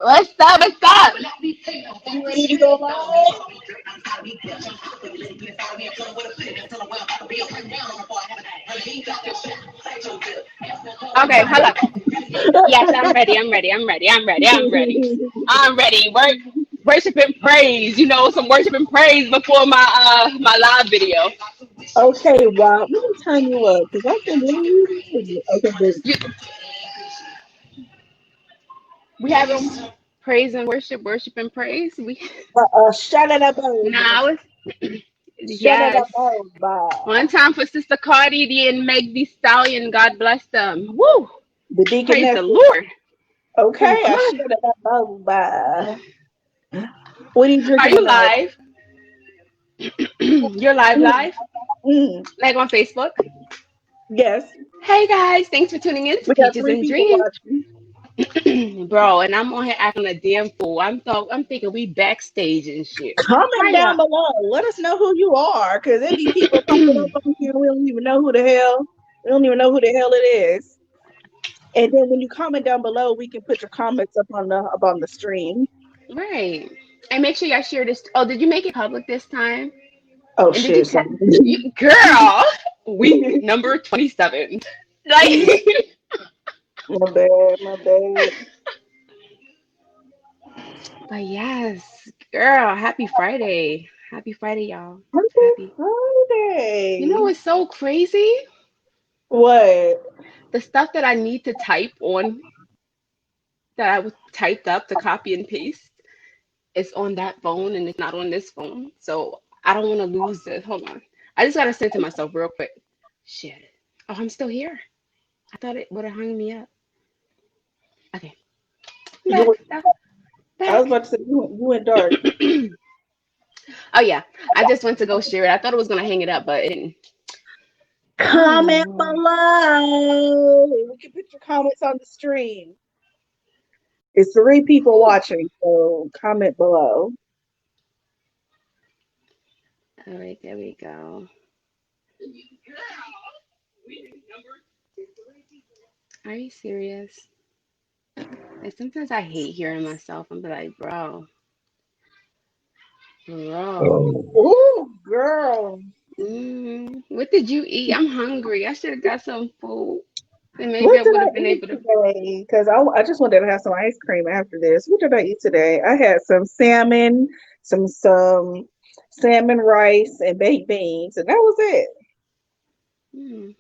What's up? What's up? You ready to go live? Okay, hold up. Yes, I'm ready. I'm ready. I'm ready. I'm ready. I'm ready. I'm ready. Worship and praise. You know, some worship and praise before my live video. Okay, Rob, let me turn you up because I can hear you. Okay, good. You, we have them praise and worship and praise. We Shut it up, now it's shut it yes. up. One time for Sister Cardi D and Meg the Stallion. God bless them. Woo! The Praise the deaconess. Lord. Okay, I Are shut it up. What are you drinking you tonight? live? You're live, Mm, mm, like on Facebook. yes, Hey guys, thanks for tuning in to we got Peaches three and people Dreams, watching. bro. And I'm on here acting a damn fool. I'm thinking we backstage and shit. Comment Right down up. below. Let us know who you are, because there be people popping up on here. We don't even know who the hell. We don't even know who the hell it is. And then when you comment down below, we can put your comments up on the stream. Right. And make sure y'all share this. Oh, did you make it public this time? Oh And did you shit, tap son. you girl? Week number 27. Like, My bad, my bad. but yes, girl. Happy Friday. Happy Friday, y'all. Happy Happy. You know Friday. what's so crazy? What? The stuff that I need to type on that I was typed up to copy and paste is on that phone and it's not on this phone. So I don't want to lose it. Hold on. I just gotta send it to myself real quick. Shit. Oh, I'm still here. I thought it would have hung me up. Okay. You were, Back. I was Back. about to say you went dark. Oh yeah. I just went to go share it. I thought it was gonna hang it up, but it didn't. Comment Oh. below. We can put your comments on the stream. It's three people Whew. watching, so comment below. All right, there we go. Are you serious? Like sometimes I hate hearing myself. I'm be like, bro. Ooh, girl. What did you eat? I'm hungry. I should have got some food. And maybe What I did would I have been eat able to. today? Because I just wanted to have some ice cream after this. What did I eat today? I had some salmon, some salmon rice and baked beans, and that was it. Hmm,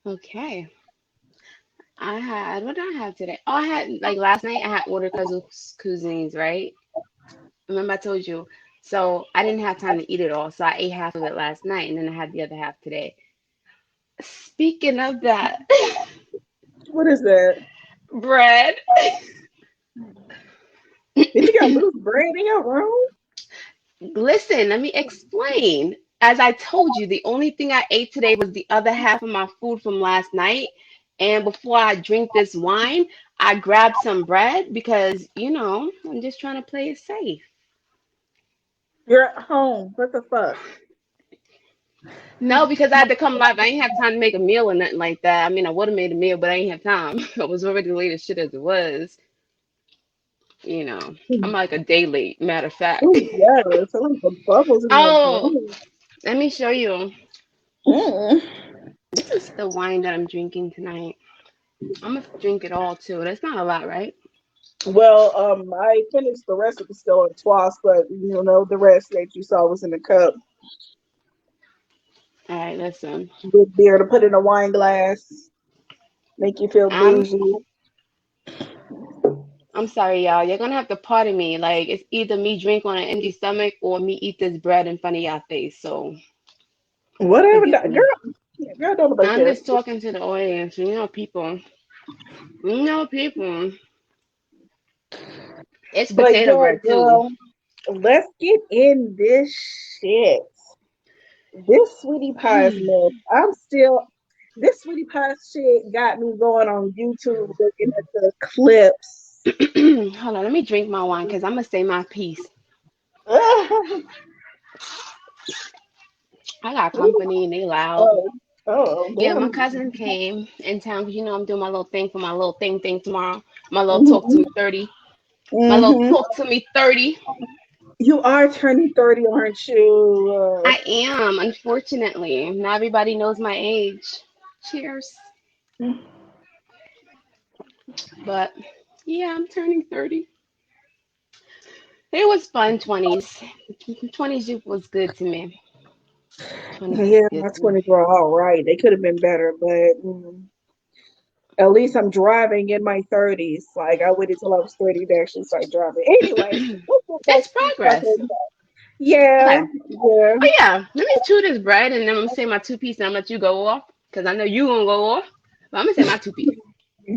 okay. I had, what did I have today? Oh, I had, like last night, I had ordered cuisines, right? Remember I told you? So I didn't have time to eat it all. So I ate half of it last night and then I had the other half today. Speaking of that, What is that? bread. Did you got loose bread in your room? Listen, let me explain. As I told you, the only thing I ate today was the other half of my food from last night. And before I drink this wine, I grabbed some bread because, I'm just trying to play it safe. You're at home. What the fuck? No, because I had to come live. I ain't have time to make a meal or nothing like that. I mean, I would have made a meal, but I ain't have time. I was already late as shit as it was. You know, I'm like a day late, matter of fact. Oh, yes. I like the bubbles in your Oh, brain. let me show you. Mm. This is the wine that I'm drinking tonight. I'm gonna drink it all too. That's not a lot, right? Well, I finished the rest of the still in twice, but the rest that you saw was in the cup. All right, listen. Good beer to put in a wine glass, make you feel I'm bougie. I'm sorry, y'all. You're gonna have to pardon me. Like it's either me drink on an empty stomach or me eat this bread in front of y'all face. So Whatever, forgive me. girl, don't nobody I'm care. just talking to the audience. People. People. It's But potato yeah, bread too. girl, let's get in this shit. This sweetie pie's milk. This sweetie pie shit got me going on YouTube looking at the clips. Hold on, let me drink my wine because I'm gonna say my piece. oh, I got company and they loud. oh, Yeah, my damn. cousin came in town because I'm doing my little thing for my little thing tomorrow. My little talk to Mm-hmm. me 30. My little Mm-hmm. talk to me 30. You are turning 30, aren't you? I am, unfortunately. Not everybody knows my age. Cheers. But yeah, I'm turning 30. It was fun, 20s. 20s was good to me. 20s was Yeah, good my to me. 20s were all right. They could have been better, but at least I'm driving in my 30s. Like I waited till I was 30 to actually start driving. Anyway, let's get back It's to progress. talking. Yeah, Okay. yeah. Oh yeah, let me chew this bread and then I'm gonna say my two piece and I'm gonna let you go off because I know you gonna go off. But I'm gonna say my two piece.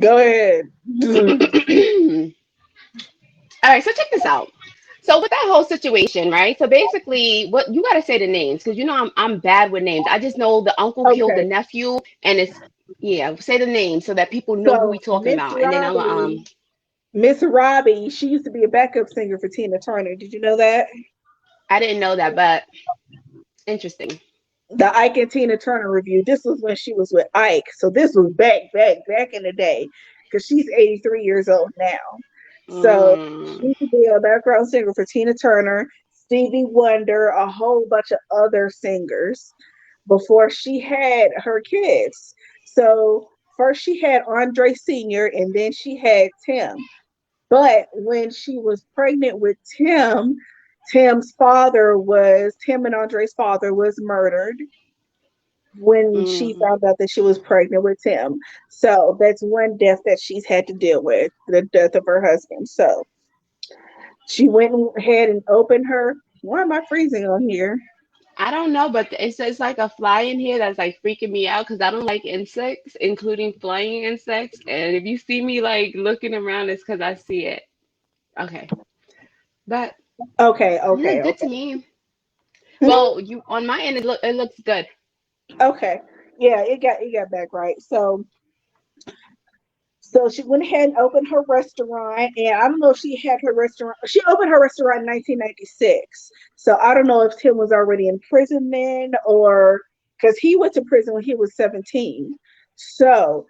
Go ahead. All right, so check this out. So with that whole situation, right? So basically, what you gotta say the names because you know I'm bad with names. I just know the uncle killed the Okay, nephew, and it's yeah. Say the name so that people know who we so talking about, and then Miss Robbie, she used to be a backup singer for Tina Turner. Did you know that? I didn't know that, but interesting. The Ike and Tina Turner review. This was when she was with Ike. So this was back in the day. Because she's 83 years old now. So she Mm, used to be a background singer for Tina Turner, Stevie Wonder, a whole bunch of other singers before she had her kids. So first she had Andre Sr. and then she had Tim. But when she was pregnant with Tim, Tim and Andre's father was murdered when she mm. found out that she was pregnant with Tim. So that's one death that she's had to deal with, the death of her husband. So she went ahead and opened her. Why am I freezing on here? I don't know, but it's like a fly in here that's like freaking me out because I don't like insects, including flying insects. And if you see me like looking around, it's because I see it. Okay, but Okay, it okay, looked good to okay. me. Hmm? Well, you on my end, it looks good. Okay. Yeah, it got back right. So she went ahead and opened her restaurant, and I don't know if she had her restaurant. She opened her restaurant in 1996. So I don't know if Tim was already in prison then, or because he went to prison when he was 17. So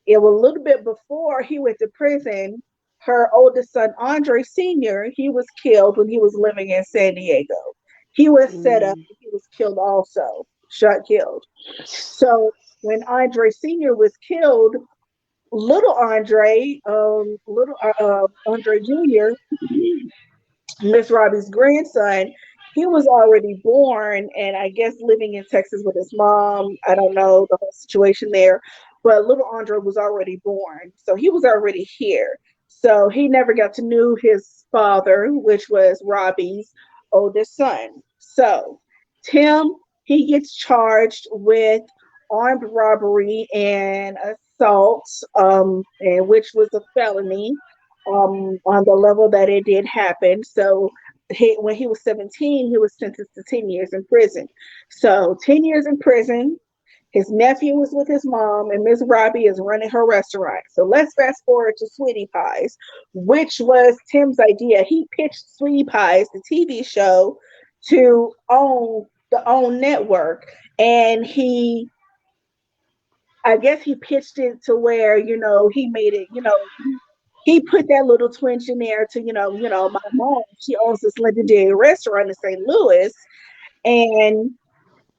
it was a little bit before he went to prison. Her oldest son, Andre Sr., he was killed when he was living in San Diego. He was set up. Mm, He was killed also, shot killed. So when Andre Sr. was killed, little Andre Jr., Miss Robbie's grandson, he was already born and I guess living in Texas with his mom. I don't know the whole situation there, but little Andre was already born. So he was already here. So he never got to know his father, which was Robbie's oldest son. So Tim, he gets charged with armed robbery and assault, and which was a felony on the level that it did happen. So when he was 17, he was sentenced to 10 years in prison. So 10 years in prison. His nephew was with his mom, and Miss Robbie is running her restaurant. So let's fast forward to Sweetie Pies, which was Tim's idea. He pitched Sweetie Pies, the TV show, to own the own network, and I guess he pitched it to where he made it. He put that little twinge in there to my mom. She owns this legendary restaurant in St. Louis, and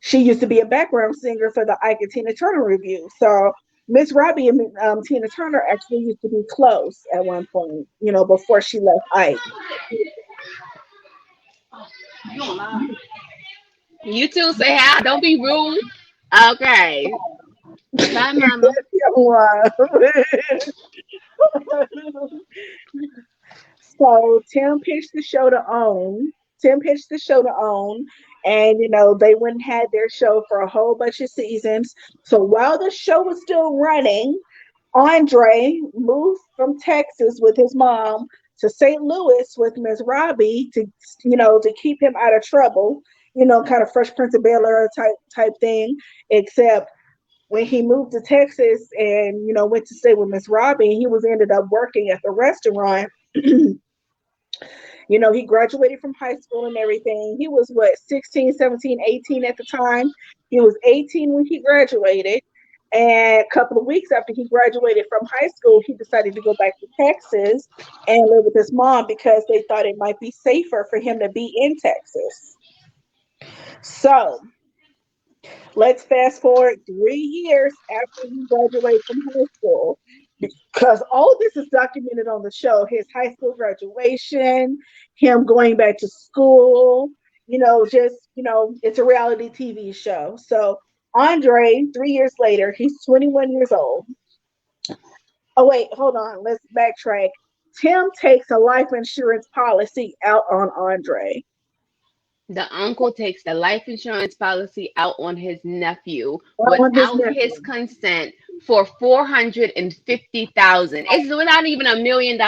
she used to be a background singer for the Ike and Tina Turner review. So Miss Robbie and Tina Turner actually used to be close at one point. Before she left Ike. You too. Say hi. Don't be rude. Okay. Bye, mama. So Tim pitched the show to own. Tim pitched the show to own, and they went and had their show for a whole bunch of seasons. So while the show was still running, Andre moved from Texas with his mom to St. Louis with Miss Robbie to keep him out of trouble. Kind of Fresh Prince of Bel Air type thing. Except when he moved to Texas and went to stay with Miss Robbie, he was ended up working at the restaurant. He graduated from high school and everything. He was what, 16, 17, 18 at the time. He was 18 when he graduated. And a couple of weeks after he graduated from high school, he decided to go back to Texas and live with his mom because they thought it might be safer for him to be in Texas. So let's fast forward 3 years after he graduated from high school, because all of this is documented on the show: his high school graduation, him going back to school, it's a reality TV show. So Andre, 3 years later, he's 21 years old. Oh, wait, hold on. Let's backtrack. Tim takes a life insurance policy out on Andre. The uncle takes the life insurance policy out on his nephew On his without his nephew. consent for 450,000. It's not even $1 million.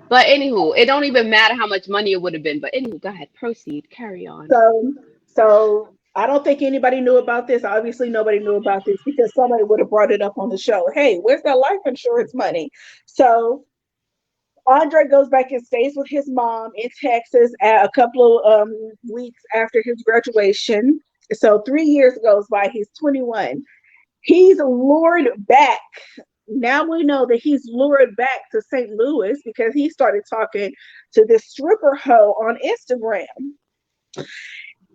But anywho, it don't even matter how much money it would have been. But anywho, go ahead, proceed, carry on. So I don't think anybody knew about this. Obviously, nobody knew about this because somebody would have brought it up on the show. Hey, where's that life insurance money? So Andre goes back and stays with his mom in Texas a couple of weeks after his graduation. So 3 years goes by. He's 21. He's lured back. Now we know that he's lured back to St. Louis because he started talking to this stripper hoe on Instagram.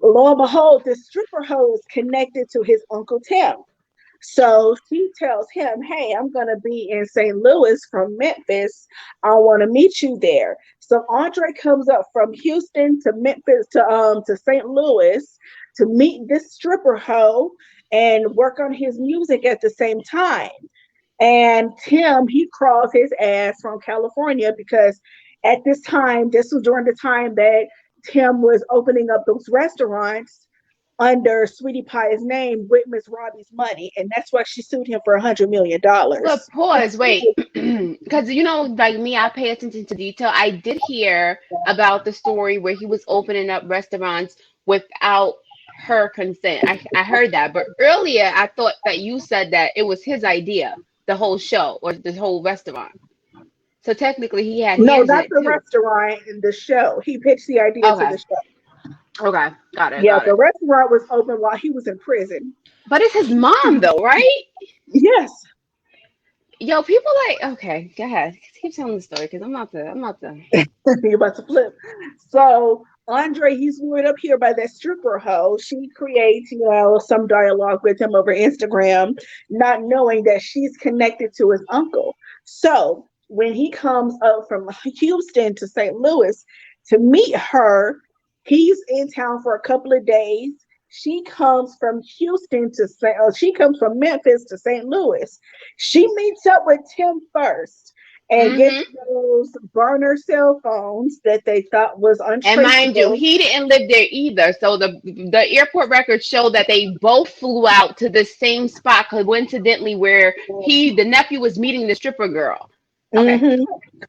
Lo and behold, this stripper hoe is connected to his Uncle Tim. So she tells him, hey, I'm going to be in St. Louis from Memphis. I want to meet you there. So Andre comes up from Houston to Memphis to St. Louis to meet this stripper hoe and work on his music at the same time. And Tim, he crawls his ass from California because at this time, this was during the time that Tim was opening up those restaurants under Sweetie Pie's name with Miss Robbie's money, and that's why she sued him for $100 million. But pause, wait, because like me, I pay attention to detail. I did hear about the story where he was opening up restaurants without her consent. I heard that, but earlier I thought that you said that it was his idea, the whole show or the whole restaurant. So technically, he had No, hands in not it the too. restaurant in the show. He pitched the idea to Okay, the show. okay, got it, Yeah, got the it. restaurant was open while he was in prison. But it's his mom though, right? Yes. Yo, people like, okay, go ahead. Keep telling the story because I'm about to. You're about to flip. So Andre, he's lured up here by that stripper hoe. She creates, some dialogue with him over Instagram, not knowing that she's connected to his uncle. So when he comes up from Houston to St. Louis to meet her, he's in town for a couple of days. She comes from Memphis to St. Louis. She meets up with Tim first and gets Hmm. those burner cell phones that they thought was And mind you, untraceable. he didn't live there either. So the airport records show that they both flew out to the same spot coincidentally where the nephew was meeting the stripper girl. Okay. Mm-hmm.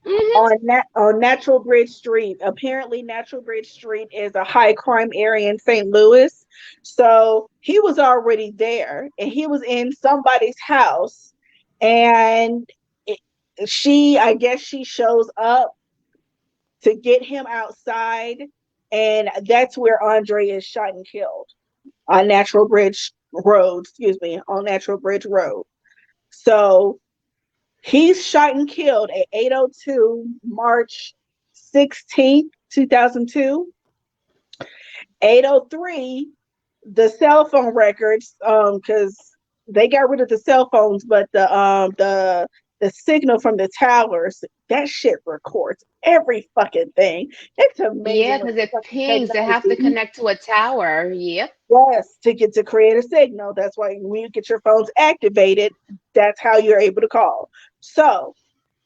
Hmm. On Natural Bridge Street. Apparently, Natural Bridge Street is a high crime area in St. Louis. So he was already there, and he was in somebody's house, and I guess she shows up to get him outside, and that's where Andre is shot and killed on Natural Bridge Road. Excuse me, on Natural Bridge Road. So he's shot and killed at 8:02 March 16th, 2002. 8:03, the cell phone records, because they got rid of the cell phones, but the signal from the towers, that shit records every fucking thing. It's Yeah, amazing what because it fucking pings. They have to technology. connect to a tower. Yep. Yes, to create a signal. That's why when you get your phones activated, that's how you're able to call. So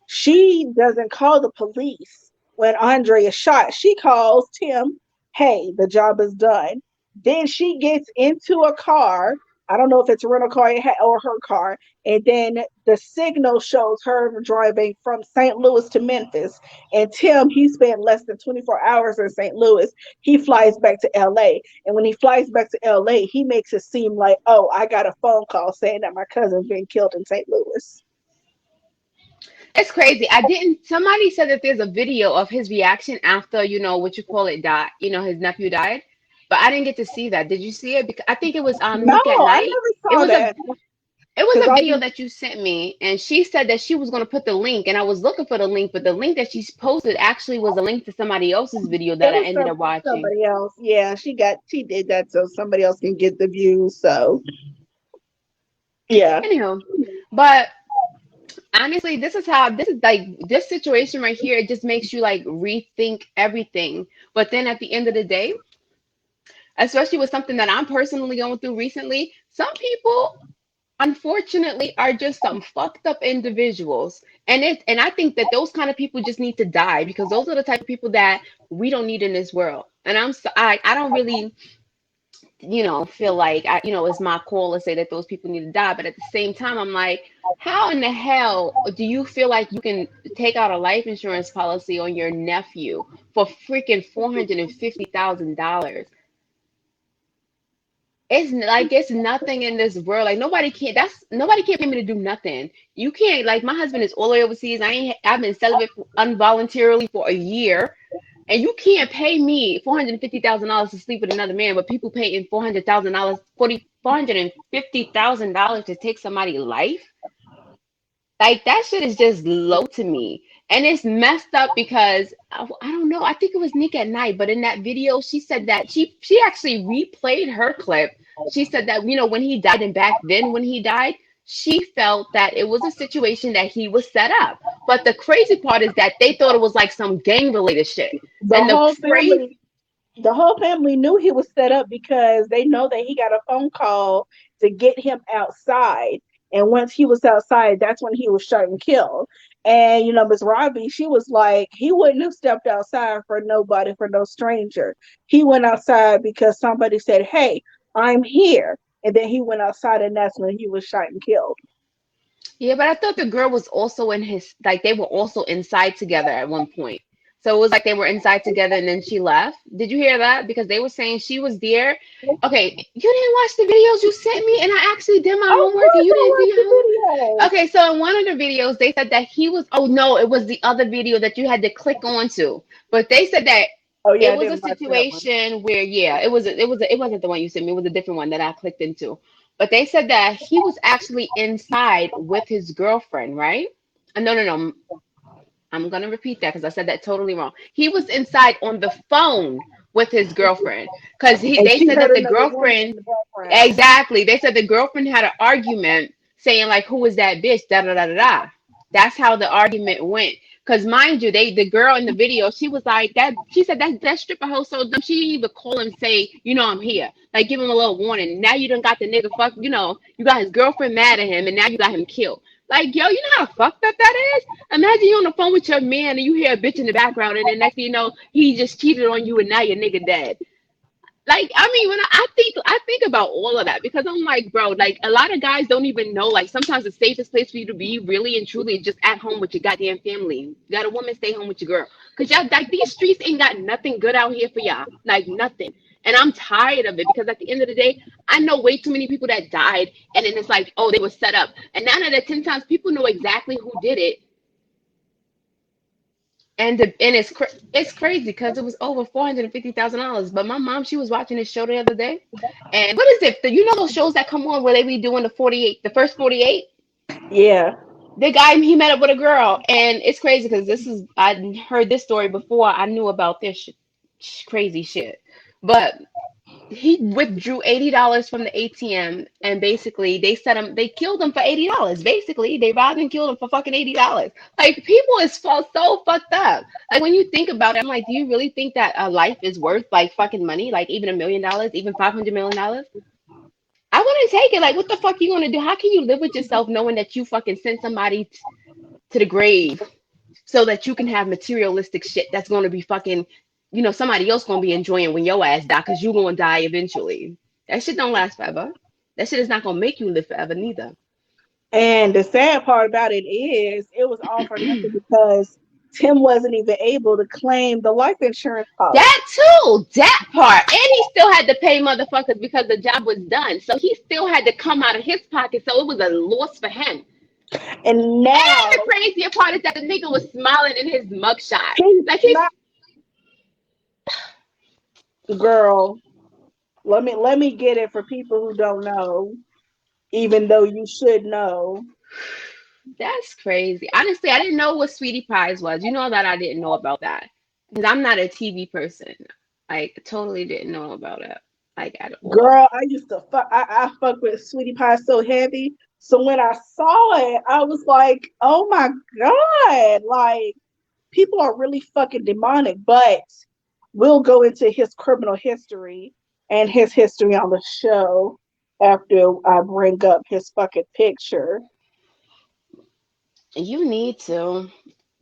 she doesn't call the police when Andre is shot. She calls Tim, hey, the job is done. Then she gets into a car. I don't know if it's a rental car or her car. And then the signal shows her driving from St. Louis to Memphis. And Tim, he spent less than 24 hours in St. Louis. He flies back to LA. And when he flies back to LA, he makes it seem like, oh, I got a phone call saying that my cousin's been killed in St. Louis. It's crazy. I didn't. Somebody said that there's a video of his reaction after, what you call it, died. His nephew died. But I didn't get to see that. Did you see it? Because I think it was No, Nick at I Night. never It saw was a that. It Because was a I video just, that you sent me, and she said that she was going to put the link, and I was looking for the link, but the link that she posted actually was a link to somebody else's video that it I was ended up watching. somebody else. Yeah, she did that so somebody else can get the views. So yeah. Anyhow, but honestly, this is like this situation right here. It just makes you like rethink everything. But then at the end of the day, especially with something that I'm personally going through recently, some people unfortunately are just some fucked up individuals, and I think that those kind of people just need to die because those are the type of people that we don't need in this world. And I don't really feel like it's my call to say that those people need to die, but at the same time I'm like, how in the hell do you feel like you can take out a life insurance policy on your nephew for freaking $450,000? It's like it's nothing in this world. Like nobody can't pay me to do nothing. You can't, like, my husband is all the way overseas. I've been celibate involuntarily for a year, and you can't pay me $450,000 to sleep with another man, but people paying $400,000, $450,000 to take somebody's life. Like that shit is just low to me. And it's messed up because I don't know. I think it was Nick at Night, but in that video, she said that she actually replayed her clip. She said that when he died and back then when he died, she felt that it was a situation that he was set up. But the crazy part is that they thought it was like some gang related shit. The And the whole crazy family the whole family knew he was set up because they know that he got a phone call to get him outside. And once he was outside, that's when he was shot and killed. And Miss Robbie, she was like, he wouldn't have stepped outside for nobody, for no stranger. He went outside because somebody said, "Hey, I'm here." And then he went outside, and that's when he was shot and killed. Yeah, but I thought the girl was also in his, like they were also inside together at one point. So it was like they were inside together and then she left. Did you hear that? Because they were saying she was there. Okay, you didn't watch the videos you sent me, and I actually did my Of homework and course, you I didn't do watched your the homework. video. Okay, so in one of the videos they said that he was, oh no, it was the other video that you had to click onto. But they said that Oh yeah, it I was a didn't watch that one. situation where, yeah, it wasn't the one you sent me, it was a different one that I clicked into. But they said that he was actually inside with his girlfriend, right? No, no, no. I'm gonna repeat that because I said that totally wrong. He was inside on the phone with his girlfriend because And they she said heard that the another woman in girlfriend, the background. exactly. They said the girlfriend had an argument saying like, "Who is that bitch?" Da da da da da. That's how the argument went. Cause mind you, the girl in the video, she was like that. She said that stripper hoe so dumb. She didn't even call him say, I'm here. Like give him a little warning. Now you done got the nigga fuck. You got his girlfriend mad at him, and now you got him killed. Like yo, you know how fucked up that is. Imagine you on the phone with your man and you hear a bitch in the background, and then next thing you know, he just cheated on you, and now your nigga dead. Like, I mean, when I think about all of that because I'm like, bro, like a lot of guys don't even know. Like sometimes the safest place for you to be really and truly is just at home with your goddamn family. You got a woman, stay home with your girl. Cause y'all like these streets ain't got nothing good out here for y'all. Like nothing. And I'm tired of it because at the end of the day, I know way too many people that died, and then it's like, oh, they were set up. And 9 out of 10 times, people know exactly who did it, and it's crazy because it was over $450,000. But my mom, she was watching this show the other day, and what is it? You know those shows that come on where they be doing the first 48. Yeah. The guy, he met up with a girl, and it's crazy because I heard this story before I knew about this crazy shit. But he withdrew $80 from the ATM, and basically they killed him for $80. Basically, they robbed and killed him for fucking $80. Like people is so fucked up. Like when you think about it, I'm like, do you really think that a life is worth like fucking money? Like even $1 million, even $500 million? I wouldn't take it. Like what the fuck you gonna do? How can you live with yourself knowing that you fucking sent somebody to the grave so that you can have materialistic shit that's going to be fucking, somebody else going to be enjoying when your ass die because you going to die eventually. That shit don't last forever. That shit is not going to make you live forever neither. And the sad part about it is it was all for nothing because Tim wasn't even able to claim the life insurance policy. That too, that part. And he still had to pay motherfuckers because the job was done. So he still had to come out of his pocket. So it was a loss for him. And And now the crazier part is that the nigga was smiling in his mugshot. he's Like he's not, girl. Let me get it for people who don't know. even though you should know. That's crazy. Honestly, I didn't know what Sweetie Pies was. You know that I didn't know about that because I'm not a TV person. Like, totally didn't know about it, like at all. Girl, I used to fuck. I fuck with Sweetie Pie so heavy. So when I saw it, I was like, "Oh my god!" Like people are really fucking demonic. But we'll go into his criminal history and his history on the show after I bring up his fucking picture. You need to.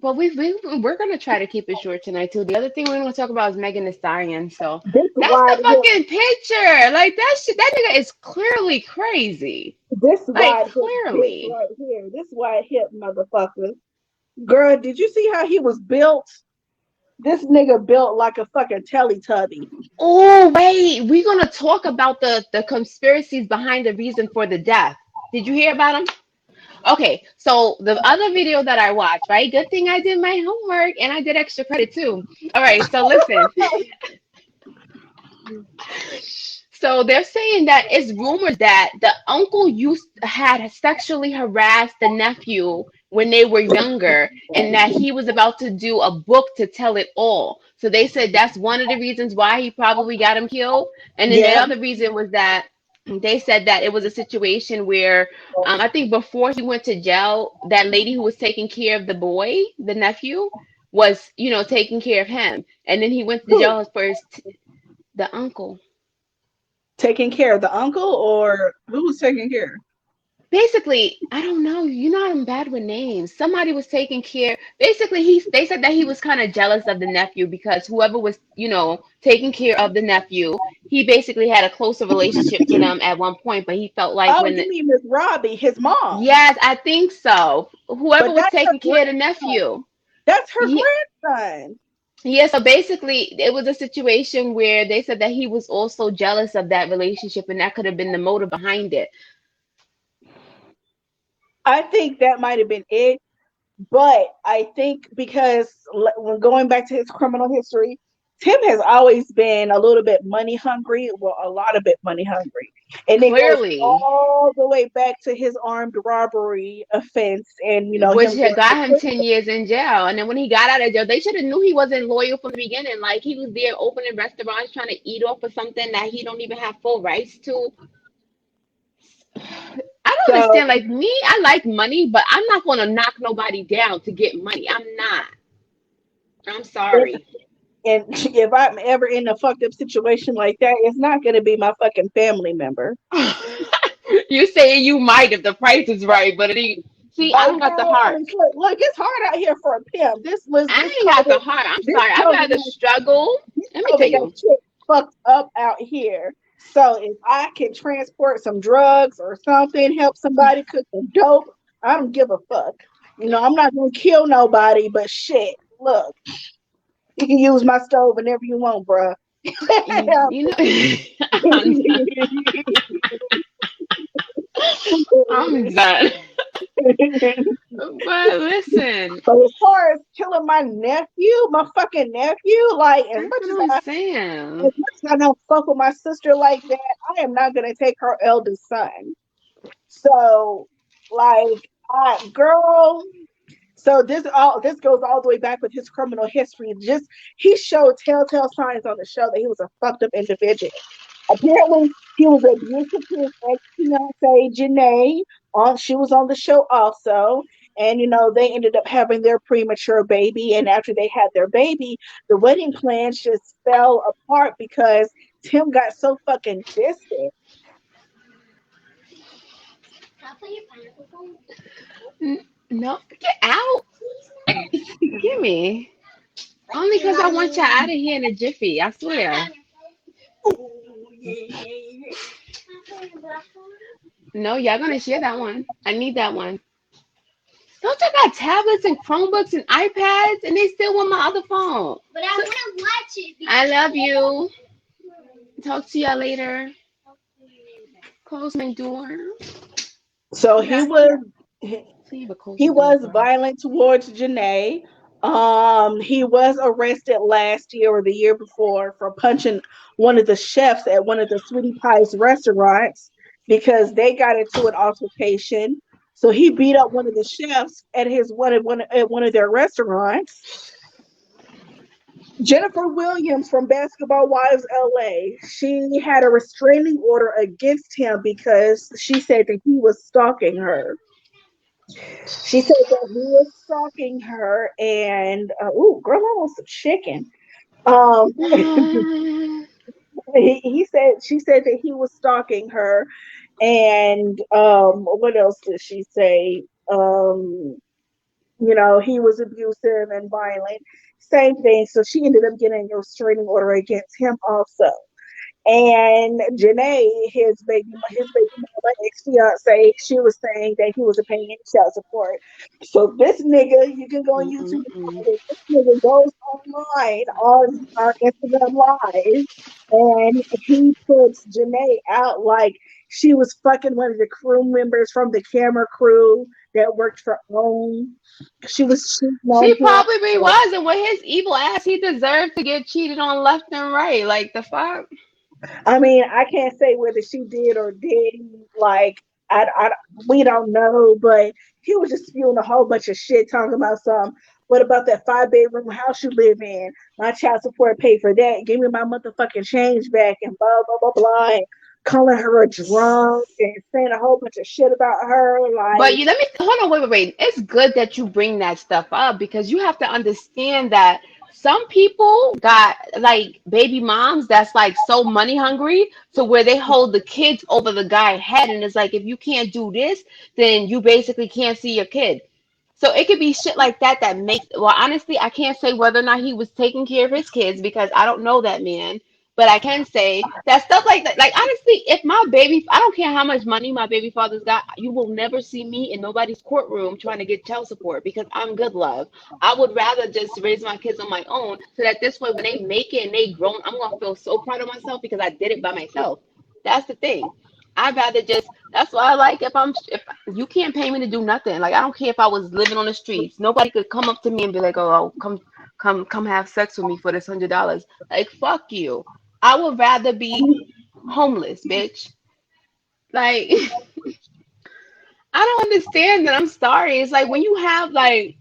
Well, we're gonna try to keep it short tonight too. The other thing we're gonna talk about is Megan Thee Stallion. So This that's the wide hip, fucking picture. Like that shit. That nigga is clearly crazy. this Like wide hip bitch clearly. right here, this wide hip motherfucker. Girl, did you see how he was built? This nigga built like a fucking Teletubby. Oh wait, we're gonna talk about the conspiracies behind the reason for the death. Did you hear about them? Okay, so the other video that I watched, right? Good thing I did my homework and I did extra credit too. All right, so listen. So they're saying that it's rumors that the uncle used had sexually harassed the nephew when they were younger, and that he was about to do a book to tell it all. So they said that's one of the reasons why he probably got him killed. And then the Yeah. other reason was that they said that it was a situation where I think before he went to jail, that lady who was taking care of the boy, the nephew, was taking care of him, and then he went to Who? jail first. The uncle. Taking care of the uncle or who was taking care? Basically, I don't know. You know I'm bad with names. Somebody was taking care. Basically, they said that he was kind of jealous of the nephew because whoever was, taking care of the nephew, he basically had a closer relationship to them at one point, but he felt like Oh, when you mean Miss Robbie, his mom. yes, I think so. Whoever But was that's her taking care of the grandson. nephew. That's her Yeah, grandson. yeah, so basically it was a situation where they said that he was also jealous of that relationship and that could have been the motive behind it. I think that might have been it. But I think because when going back to his criminal history, Tim has always been a little bit money hungry, well, a lot of bit money hungry. And it goes Clearly. all the way back to his armed robbery offense and, Which him had going to got him prison. 10 years in jail. And then when he got out of jail, they should have knew he wasn't loyal from the beginning. Like he was there opening restaurants trying to eat off of something that he don't even have full rights to. I don't So, understand. Like me, I like money, but I'm not gonna knock nobody down to get money. I'm not. I'm sorry. and if I'm ever in a fucked up situation like that, it's not going to be my fucking family member. You say you might if the price is right, but it ain't. See, I don't got the Okay, I heart. mean, look, it's hard out here for a pimp. I ain't got the heart. I'm This sorry. I'd rather COVID struggle. Let me tell COVID got you. shit fucked up out here. So if I can transport some drugs or something, help somebody cook some dope, I don't give a fuck. I'm not gonna kill nobody, but shit, look, you can use my stove whenever you want, bruh. You know, I'm done. I'm done. But listen, But as far as killing my nephew, my fucking nephew, like as that's much what as I'm I saying. don't fuck with my sister like that, I am not gonna take her eldest son. So, like, girl. So this goes all the way back with his criminal history. Just he showed telltale signs on the show that he was a fucked up individual. Apparently, he was abusive to his ex fiancee Janae. She was on the show also, and they ended up having their premature baby. And after they had their baby, the wedding plans just fell apart because Tim got so fucking distant. No, get out. Give me. Only because I want you out of here in a jiffy. I swear. No, y'all gonna share that one. I need that one. Don't you got tablets and Chromebooks and iPads, and they still want my other phone? But I want to watch it. I love you. Talk to y'all later. Close my door. So You he got. was So you have a close he the door was for her. violent towards Janae. He was arrested last year or the year before for punching one of the chefs at one of the Sweetie Pie's restaurants. because they got into an altercation. So he beat up one of the chefs at one of their restaurants. Jennifer Williams from Basketball Wives LA, she had a restraining order against him because she said that he was stalking her. She said that he was stalking her, and ooh, girl, I want some chicken. Um, he said she said that he was stalking her, and what else did she say? He was abusive and violent. Same thing. So she ended up getting a restraining order against him also. And Janae, his baby mama, ex fiance, she was saying that he wasn't paying any child support. So this nigga, you can go on YouTube and Mm-mm-mm. find it. This nigga goes online on Instagram Live, and he puts Janae out like she was fucking one of the crew members from the camera crew that worked for OWN. She was cheating on She him. probably was, and with his evil ass, he deserved to get cheated on left and right. Like the fuck. I mean, I can't say whether she did or didn't. Like, I, we don't know, but he was just spewing a whole bunch of shit talking about some. What about that 5 bedroom house you live in? My child support paid for that. Give me my motherfucking change back and blah blah blah blah. And calling her a drunk and saying a whole bunch of shit about her. But Like, you let me hold on, wait. It's good that you bring that stuff up because you have to understand that some people got like baby moms that's like so money hungry to where they hold the kids over the guy's head, and it's like if you can't do this, then you basically can't see your kid. So it could be shit like that that makes, well, honestly, I can't say whether or not he was taking care of his kids because I don't know that man. But I can say that stuff like that. Like, honestly, if my baby, I don't care how much money my baby father's got, you will never see me in nobody's courtroom trying to get child support because I'm good love. I would rather just raise my kids on my own so that this way, when they make it and they grown, I'm going to feel so proud of myself because I did it by myself. That's the thing. I'd rather just, that's why I like if you can't pay me to do nothing. Like I don't care if I was living on the streets. Nobody could come up to me and be like, "Oh, come have sex with me for this $100." Like fuck you. I would rather be homeless, bitch. Like I don't understand that. I'm sorry. It's like when you have like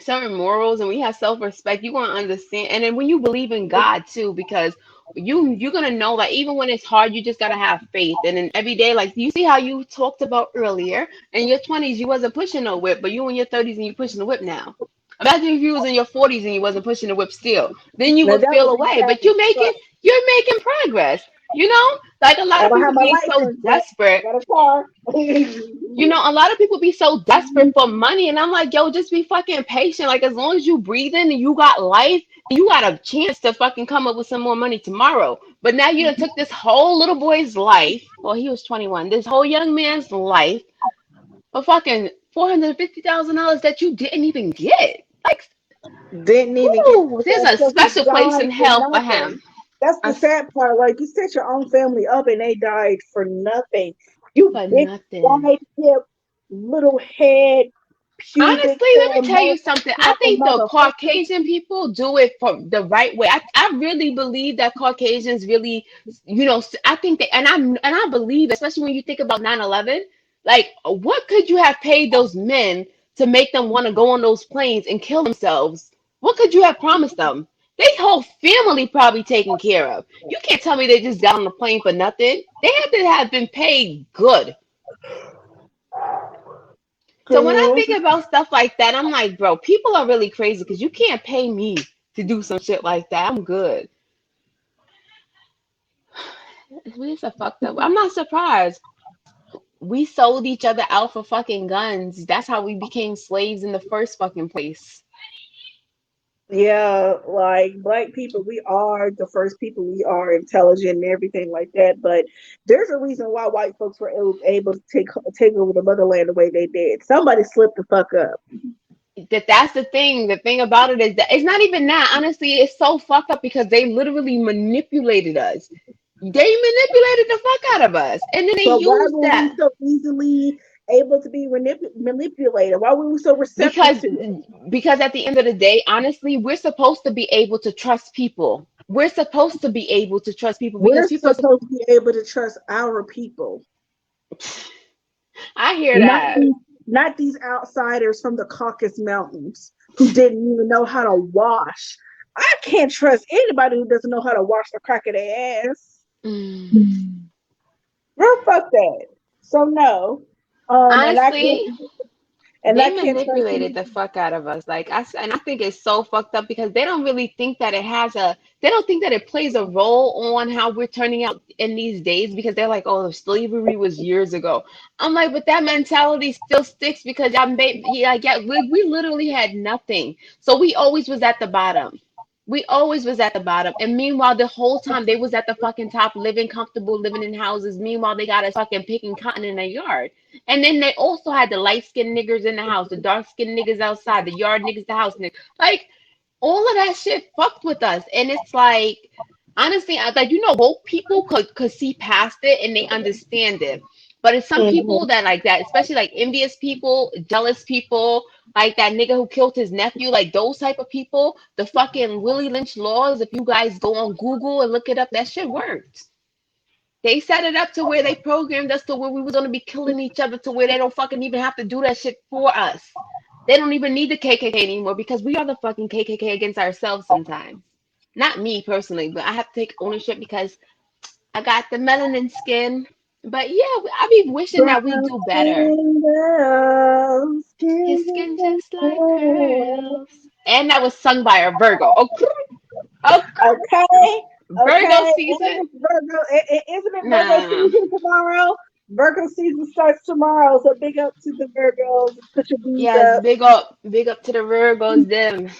certain morals and we have self-respect, you're gonna understand. And then when you believe in God too, because you're gonna know that even when it's hard, you just gotta have faith. And then every day, like you see how you talked about earlier, in your 20s you wasn't pushing no whip, but you in your 30s and you pushing the whip now. Imagine if you was in your 40s and you wasn't pushing the whip still. Then you now would that feel would be away. sad But as fuck. you're making progress. You know? Like a lot I of don't have people my be so license, but I desperate. got a car. You know, a lot of people be so desperate for money, and I'm like, yo, just be fucking patient. Like, as long as you breathing and you got life, you got a chance to fucking come up with some more money tomorrow. But now you done took this whole little boy's life. Well, he was 21. This whole young man's life for fucking $450,000 that you didn't even get. Like, Didn't even get ooh, there's that a stuff. He special place died in for hell for nothing. him. That's A the s- sad part. Like, you set your own family up and they died for nothing. You for big nothing. wide hip, little head, pubic Honestly, let hair, me tell you something. I think the motherfucker. Caucasian people do it for the right way. I really believe that Caucasians really, I think that, and I believe, especially when you think about 9/11, like what could you have paid those men to make them want to go on those planes and kill themselves? What could you have promised them? Their whole family probably taken care of. You can't tell me they just got on the plane for nothing. They had to have been paid good. So when I Girl, think about stuff like that, I'm like, bro, people are really crazy because you can't pay me to do some shit like that. I'm good. It's a fucked up. I'm not surprised. We sold each other out for fucking guns. That's how we became slaves in the first fucking place. yeah, like black people, we are the first people. We are intelligent and everything like that. But there's a reason why white folks were able to take over the motherland the way they did. Somebody slipped the fuck up. That's the thing. The thing about it is that it's not even that. Honestly, it's so fucked up because they literally manipulated us. They manipulated the fuck out of us. And then they But why used were we that. so easily able to be manipulated? Why were we so receptive because to it? because at the end of the day, honestly, we're supposed to be able to trust people. We're supposed to be able to trust people because We're people are supposed to be able to trust our people. I hear Not that. these, not these outsiders from the Caucasus Mountains who didn't even know how to wash. I can't trust anybody who doesn't know how to wash the crack of their ass. Mm. Girl, fuck that. So no. And I can't Honestly, and I they can't trust manipulated you. the fuck out of us. Like and I think it's so fucked up because they don't really think that they don't think that it plays a role on how we're turning out in these days because they're like, oh, slavery was years ago. I'm like, but that mentality still sticks because we literally had nothing. So we always was at the bottom. We always was at the bottom. And meanwhile, the whole time they was at the fucking top, living comfortable, living in houses. Meanwhile, they got us fucking picking cotton in their yard. And then they also had the light skinned niggers in the house, the dark skinned niggas outside, the yard niggas, the house niggas. Like all of that shit fucked with us. And it's like, honestly, woke people could see past it and they understand it. But it's some people Mhm. that like that, especially like envious people, jealous people, like that nigga who killed his nephew, like those type of people. The fucking Willie Lynch laws, if you guys go on Google and look it up, that shit worked. They set it up to where they programmed us to where we was gonna be killing each other to where they don't fucking even have to do that shit for us. They don't even need the KKK anymore because we are the fucking KKK against ourselves sometimes. Not me personally, but I have to take ownership because I got the melanin skin. But yeah, I be wishing that we Brown do better. skin girls, His skin skin just like girls. pearls. And that was sung by a Virgo. Oh, oh, Okay, Virgo okay. And season. it's Virgo. Isn't it Virgo Nah. season tomorrow? Virgo season starts tomorrow, so big up to the Virgos. Put your beads Yes, up. big up to the Virgos, them.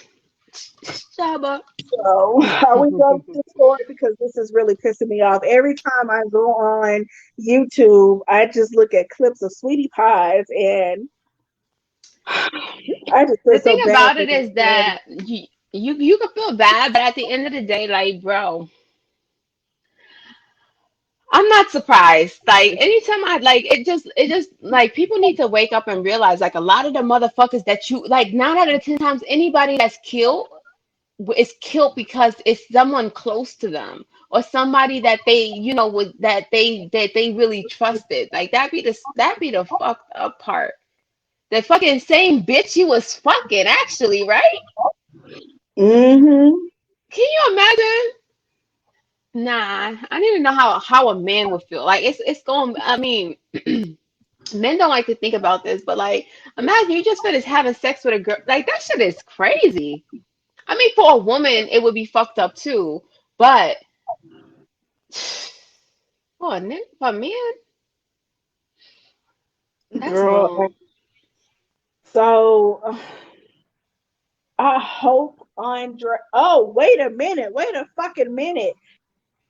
Shaba. So I we go to the story because this is really pissing me off. Every time I go on YouTube, I just look at clips of sweetie pies, and I just feel The thing so bad about for it them. is that you could feel bad, but at the end of the day, like, bro, I'm not surprised. Like anytime I like it just like people need to wake up and realize like a lot of the motherfuckers that you like 9 out of 10 times anybody that's killed is killed because it's someone close to them or somebody that they would that they really trusted. Like that be the fucked up part. The fucking same bitch you was fucking actually, right? Mm-hmm. Can you imagine? Nah, I don't even know how a man would feel. Like it's going. I mean, men don't like to think about this, but like, imagine you just finished having sex with a girl. Like that shit is crazy. I mean, for a woman, it would be fucked up too, but for a man, that's Girl. wrong. So I hope Andre. Oh, wait a minute. Wait a fucking minute.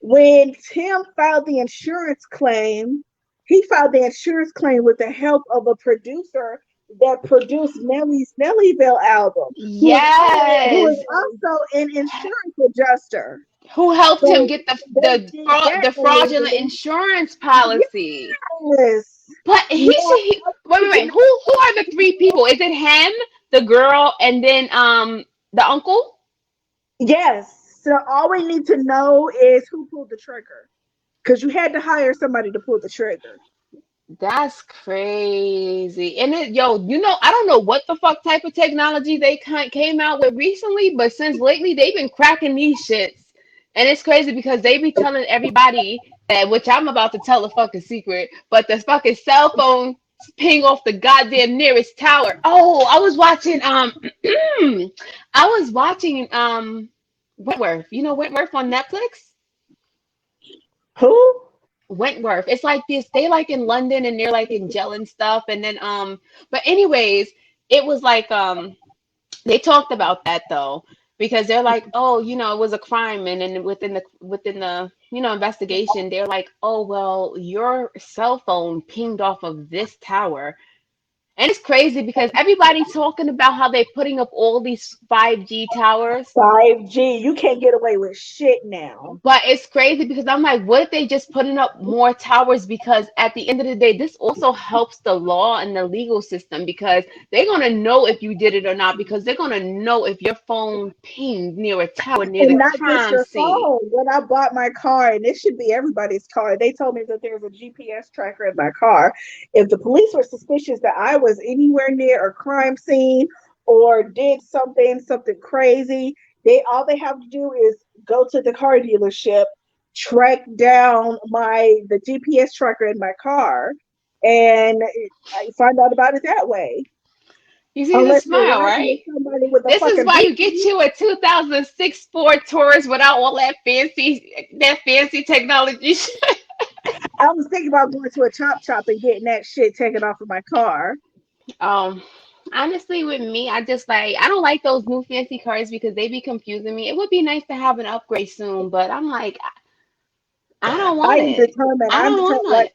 When Tim filed the insurance claim, he filed the insurance claim with the help of a producer that produced Nelly's Nellyville album, who is Yes. also an insurance adjuster. Who helped him So get the they the did fraud, that the fraudulent allegedly. insurance policy? Yes. But Now wait, I wait, need to wait. Who are the three people? Is it him, the girl, and then the uncle? Yes. So all we need to know is who pulled the trigger. Because you had to hire somebody to pull the trigger. That's crazy. And I don't know what the fuck type of technology they came out with recently, but since lately they've been cracking these shits. And it's crazy because they be telling everybody that, which I'm about to tell a fucking secret, but the fucking cell phone ping off the goddamn nearest tower. Oh, I was watching I was watching Wentworth. You know Wentworth on Netflix? Who? Wentworth. It's like this. They like in London and they're like in jail and stuff. And then but anyways, it was like they talked about that though because they're like, oh, it was a crime, and then within the investigation, they're like, oh well, your cell phone pinged off of this tower, And it's crazy because everybody's talking about how they're putting up all these 5G towers. 5G, you can't get away with shit now. But it's crazy because I'm like, what if they just putting up more towers? Because at the end of the day, this also helps the law and the legal system because they're gonna know if you did it or not because they're gonna know if your phone pinged near a tower near the And not just crime your scene. phone. When I bought my car, and this should be everybody's car, they told me that there's a GPS tracker in my car. If the police were suspicious that I was anywhere near a crime scene or did something crazy, they have to do is go to the car dealership, track down the GPS tracker in my car, and I find out about it that way. You see the Unless you're smile, riding right? with somebody with a This is fucking why you get hoopty. you a 2006 Ford Taurus without all that fancy technology. I was thinking about going to a chop shop and getting that shit taken off of my car. Um, Honestly, with me, I don't like those new fancy cars because they be confusing me. It would be nice to have an upgrade soon, but I'm like, I don't I want am it. determined. I don't want it.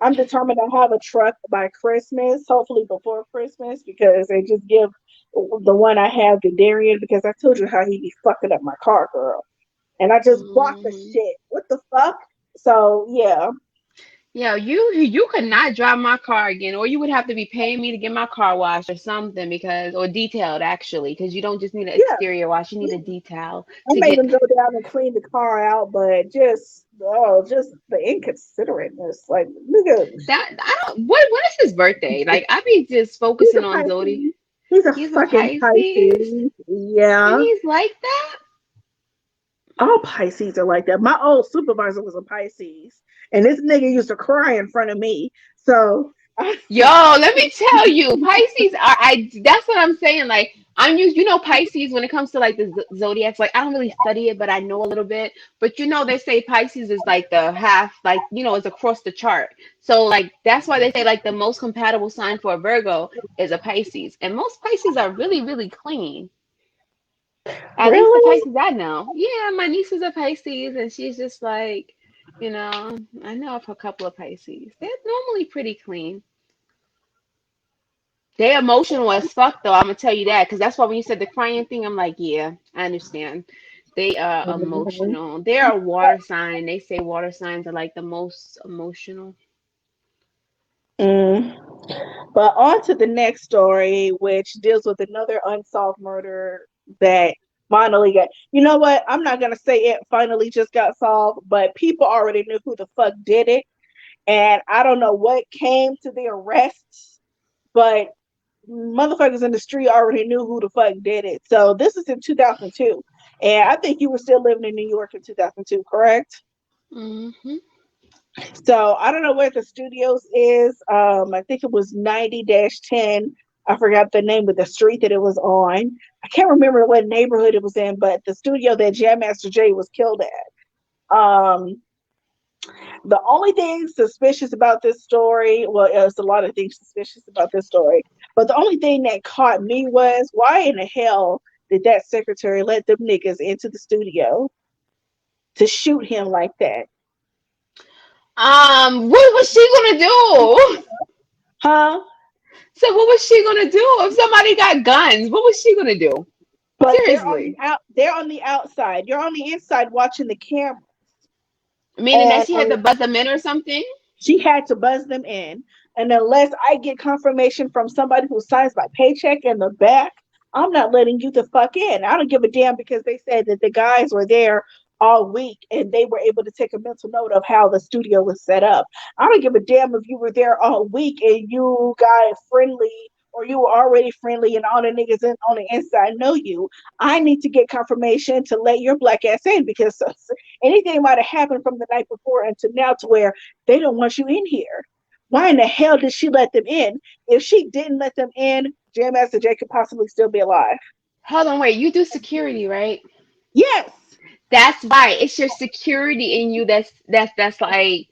I'm determined to have a truck by Christmas, hopefully before Christmas, because they just give the one I have to Darian because I told you how he be fucking up my car, girl. And I just bought the Hmm. shit. What the fuck? So yeah, Yeah, you could not drive my car again, or you would have to be paying me to get my car washed or something because, or detailed actually, because you don't just need an yeah. exterior wash, you need a detail I to made get them go down and clean the car out, but just the inconsiderateness. Like, nigga, that. I don't. When is his birthday? Like I be just he's focusing a on Zodi. Pisces. He's a He's a fucking Pisces, Pisces. and Yeah. he's like that. All Pisces are like that. My old supervisor was a Pisces, and this nigga used to cry in front of me. So, Yo, let me tell you, Pisces are that's what I'm saying. Like I'm used, Pisces when it comes to like the zodiacs, like I don't really study it, but I know a little bit. But they say Pisces is like the half, like, it's across the chart. So like that's why they say like the most compatible sign for a Virgo is a Pisces. And most Pisces are really, really clean. At least the really? Pisces I know. Yeah, my niece is a Pisces and she's just like, I know of a couple of Pisces. They're normally pretty clean. They emotional as fuck though. I'm gonna tell you that because that's why when you said the crying thing, I'm like, yeah, I understand. They are Mhm. emotional. They are a water sign. They say water signs are like the most emotional. Mm. But on to the next story, which deals with another unsolved murder that finally got. You know what? I'm not gonna say it finally just got solved, but people already knew who the fuck did it, and I don't know what came to the arrests, but motherfuckers in the street already knew who the fuck did it. So this is in 2002, and I think you were still living in New York in 2002, correct? Hmm. So I don't know where the studios is. I think it was 90-10. I forgot the name of the street that it was on. I can't remember what neighborhood it was in, but the studio that Jam Master Jay was killed at. The only thing suspicious about this story, well, there's a lot of things suspicious about this story, but the only thing that caught me was why in the hell did that secretary let them niggas into the studio to shoot him like that? What was she gonna do? Huh? So what was she gonna do if somebody got guns? What was she gonna do? But Seriously. they're on the outside. You're on the inside watching the camera. Meaning that And she had to buzz them in or something? she had to buzz them in. And unless I get confirmation from somebody who signs my paycheck in the back, I'm not letting you the fuck in. I don't give a damn because they said that the guys were there all week and they were able to take a mental note of how the studio was set up. I don't give a damn if you were there all week and you got friendly or you were already friendly and all the niggas on the inside know you. I need to get confirmation to let your black ass in because anything might have happened from the night before and to now to where they don't want you in here. Why in the hell did she let them in? If she didn't let them in, Jam Master Jay could possibly still be alive. Hold on, wait. You do security, right? Yes, That's why it's your security in you that's like,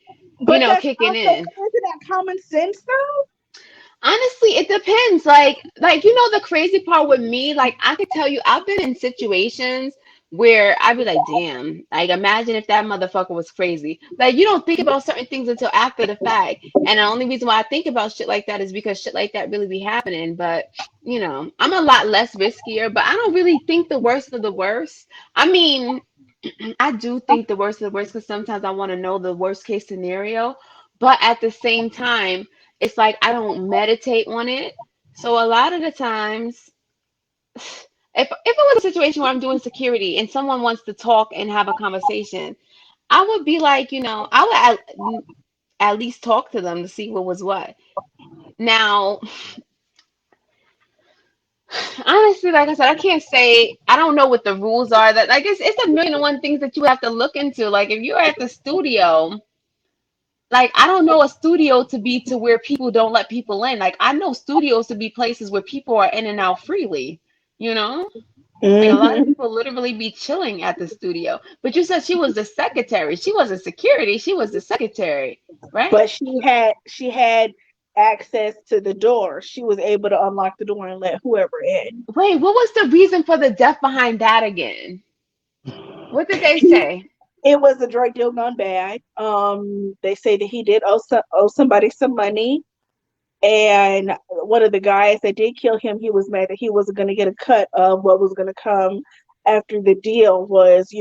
but that's kicking also in. isn't that common sense though? Honestly, it depends. Like the crazy part with me, like I could tell you, I've been in situations where I'd be like, damn, like imagine if that motherfucker was crazy. Like you don't think about certain things until after the fact. And the only reason why I think about shit like that is because shit like that really be happening. But I'm a lot less riskier, but I don't really think the worst of the worst. I mean, I do think the worst of the worst because sometimes I want to know the worst case scenario, but at the same time, it's like I don't meditate on it. So a lot of the times, if it was a situation where I'm doing security and someone wants to talk and have a conversation, I would be like, I would at least talk to them to see what was what. Now, honestly, like I said, I can't say I don't know what the rules are. That like it's a million and one things that you have to look into. Like if you're at the studio, like I don't know a studio to be to where people don't let people in. Like I know studios to be places where people are in and out freely, you know? Like a lot of Hmm. people literally be chilling at the studio. But you said she was the secretary. She wasn't security, she was the secretary, right? But she had access to the door. She was able to unlock the door and let whoever in. Wait, what was the reason for the death behind that again? What did they say? It was a drug deal gone bad. They say that he did owe somebody some money, and one of the guys that did kill him, he was mad that he wasn't going to get a cut of what was going to come after the deal was,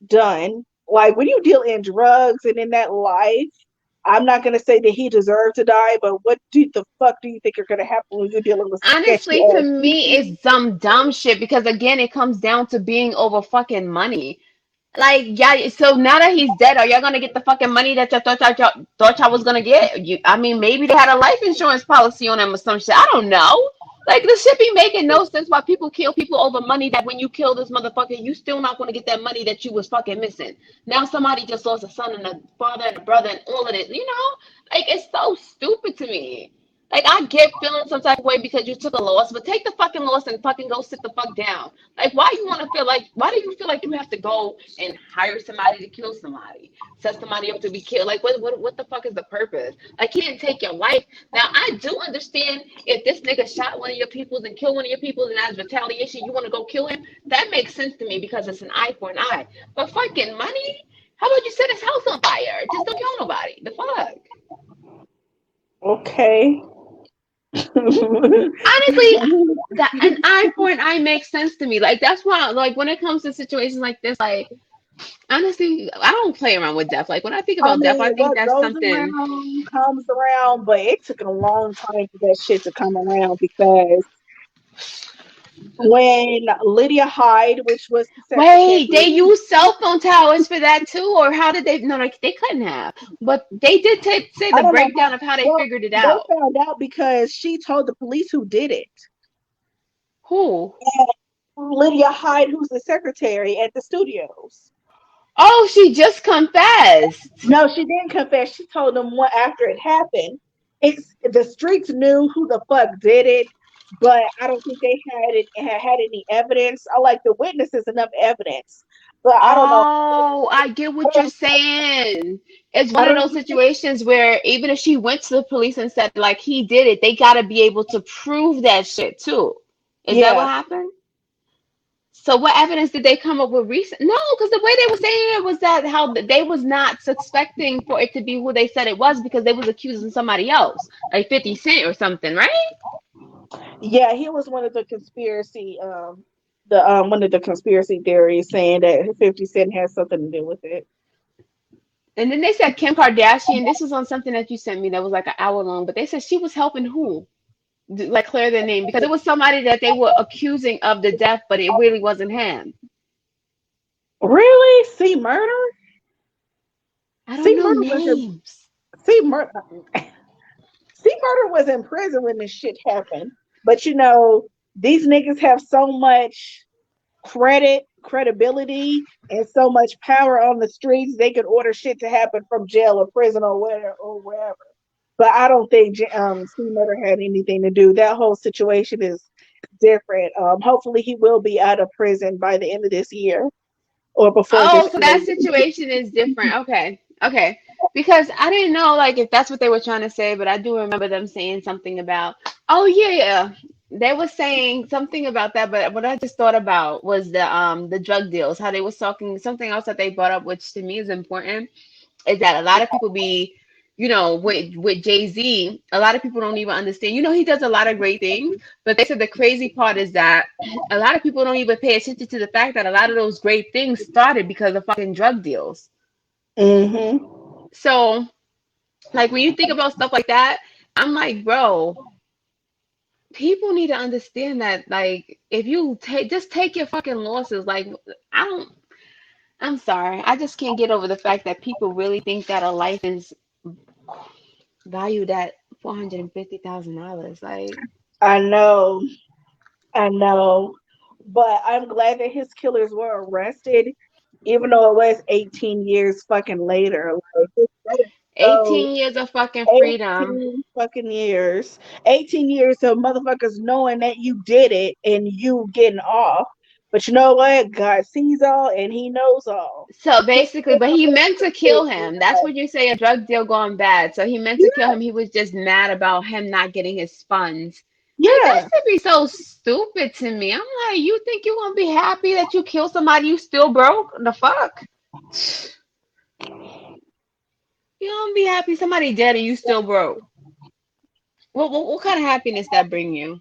done. Like when you deal in drugs and in that life, I'm not going to say that he deserved to die, but the fuck do you think are going to happen when you're dealing with some sketchy Honestly, to ass me, people? it's some dumb shit because again, it comes down to being over fucking money. Like, yeah, so now that he's dead, are y'all gonna get the fucking money that y'all thought y'all was gonna get? I mean, maybe they had a life insurance policy on him or some shit. I don't know. Like, this shit be making no sense why people kill people over money that when you kill this motherfucker, you still not gonna get that money that you was fucking missing. Now somebody just lost a son and a father and a brother and all of it. Like, it's so stupid to me. Like, I get feeling some type of way because you took a loss, but take the fucking loss and fucking go sit the fuck down. Like, why do you feel like you have to go and hire somebody to kill somebody, set somebody up to be killed? Like, what the fuck is the purpose? Like, he didn't take your life. Now, I do understand if this nigga shot one of your peoples and killed one of your peoples and as retaliation, you want to go kill him. That makes sense to me because it's an eye for an eye. But fucking money? How about you set his house on fire? Just don't kill nobody. The fuck? Okay. Honestly, that an eye for an eye makes sense to me. Like that's why, like when it comes to situations like this, like honestly, I don't play around with death. Like when I think I about death, I mean, think what that's goes something. around comes around, but it took a long time for that shit to come around because when Lydia Hyde, which was the secretary, Wait, they use cell phone towers for that too, or how did they? No, like they couldn't have, but they did say I the don't know how. breakdown of how they Well, figured it they out. found out because she told the police who did it. Who? Lydia Hyde, who's the secretary at the studios. Oh, she just confessed. No, she didn't confess. She told them what after it happened. It's the streets knew who the fuck did it, but I don't think they had any evidence. I like the witnesses enough evidence, but I don't know. Oh, I get what you're saying. It's I one of don't those know. situations where even if she went to the police and said like he did it, they gotta be able to prove that shit too. Is that what Yeah, happened? So what evidence did they come up with recent? No, because the way they were saying it was that how they was not suspecting for it to be who they said it was because they was accusing somebody else, like 50 Cent or something, right? yeah. He was one of the conspiracy. The one of the conspiracy theories saying that 50 Cent has something to do with it. And then they said Kim Kardashian. This was on something that you sent me that was like an hour long, but they said she was helping who? Like clear their name because it was somebody that they were accusing of the death, but it really wasn't him. Really? See murder? I don't See know murder was in names. see murder. See murder was in prison when this shit happened. But these niggas have so much credibility, and so much power on the streets. They could order shit to happen from jail or prison or wherever. But I don't think C Murder had anything to do. That whole situation is different. Hopefully, he will be out of prison by the end of this year or before this Oh, so year. that situation is different. Okay. Okay. Because I didn't know like if that's what they were trying to say, but I do remember them saying something about, oh yeah, yeah. they were saying something about that, but what I just thought about was the drug deals, how they was talking something else that they brought up, which to me is important, is that a lot of people be, with Jay-Z, a lot of people don't even understand. He does a lot of great things, but they said the crazy part is that a lot of people don't even pay attention to the fact that a lot of those great things started because of fucking drug deals. Mm-hmm. So, like when you think about stuff like that, I'm like, bro, people need to understand that, like, if you take your fucking losses. Like, I don't, I'm sorry, I just can't get over the fact that people really think that a life is valued at $450,000. Like, I know. I know. But I'm glad that his killers were arrested, even though it was 18 years fucking later. Like, just let it go. 18 years of fucking freedom. 18 fucking years. 18 years of motherfuckers knowing that you did it and you getting off. But you know what? God sees all and he knows all. So He basically, but he meant to kill him. That's knows. what you say, a drug deal gone bad. So he meant to kill him. He was just mad about him not getting his funds. Like, that Yeah. should be so stupid to me. I'm like, you think you're gonna be happy that you kill somebody you still broke? The fuck? You don't be happy somebody dead and you still broke. What kind of happiness that bring you?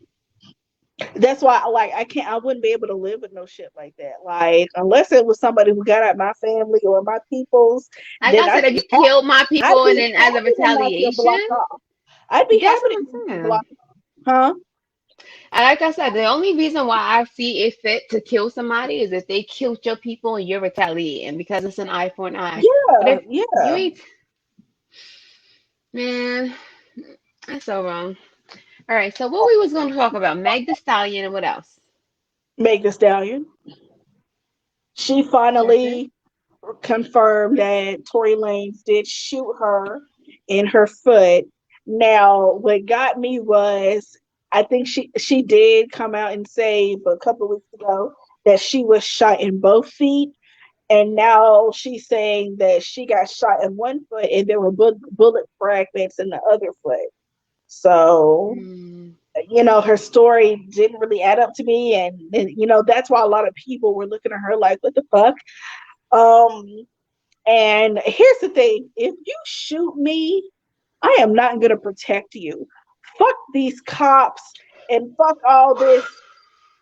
That's why, like, I wouldn't be able to live with no shit like that. Like, unless it was somebody who got out my family or my people's, Like then I said, I'd if be you happy. killed my I'd people and be then as a happy to not get retaliation, blocked off. I'd be that's happy what to I'm not get saying. blocked off. Huh? And like I said, the only reason why I see it fit to kill somebody is if they killed your people and you're retaliating because it's an eye for an eye. But Yeah, if you yeah. ain't, man, that's so wrong. All right, so what we was going to talk about, Meg the Stallion and what else? Meg the Stallion. She That's it. finally confirmed that Tory Lanez did shoot her in her foot. Now, what got me was I think she did come out and say a couple of weeks ago that she was shot in both feet, and now she's saying that she got shot in one foot and there were bullet fragments in the other foot. So, Hmm. her story didn't really add up to me, and that's why a lot of people were looking at her like, "What the fuck?" Um, and here's the thing: if you shoot me, I am not going to protect you. Fuck these cops and fuck all this.